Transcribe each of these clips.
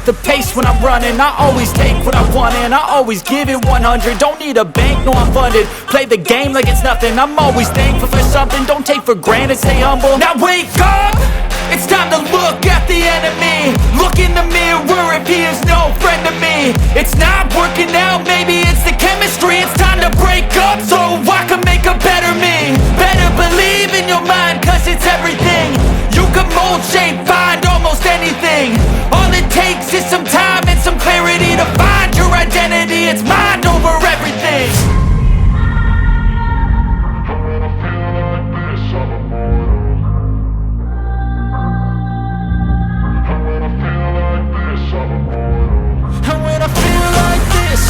the pace when I'm running. I always take what I want and I always give it 100. Don't need a bank, no I'm funded. Play the game like it's nothing. I'm always thankful for something. Don't take for granted, stay humble. Now wake up! It's time to look at the enemy. Look in the mirror if he is no friend to me. It's not working out, maybe it's the chemistry. It's time to break up so I can make a better me. Better believe in your mind, cause it's everything. You can mold, shape, find almost anything. All it takes is some time and some clarity to find your identity. It's mind over everything.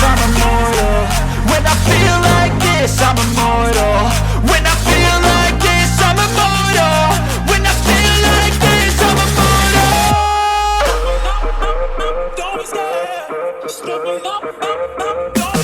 I'm immortal. When I feel like this, I'm immortal. When I feel like this, I'm immortal. When I feel like this, I'm immortal. Don't stop. Just let me know. Don't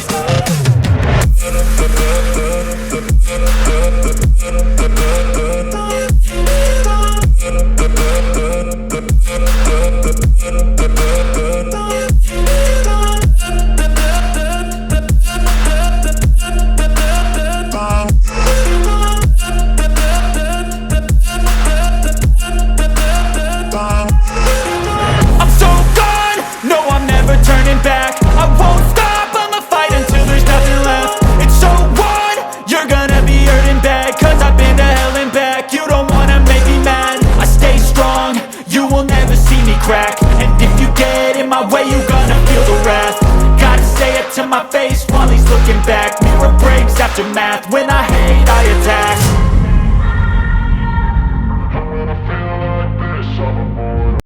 back. I won't stop, I'ma fight until there's nothing left. It's so on, you're gonna be hurting bad. Cause I've been to hell and back. You don't wanna make me mad. I stay strong, you will never see me crack. And if you get in my way, you're gonna feel the wrath. Gotta say it to my face while he's looking back. Mirror breaks after math. When I hate, I attack.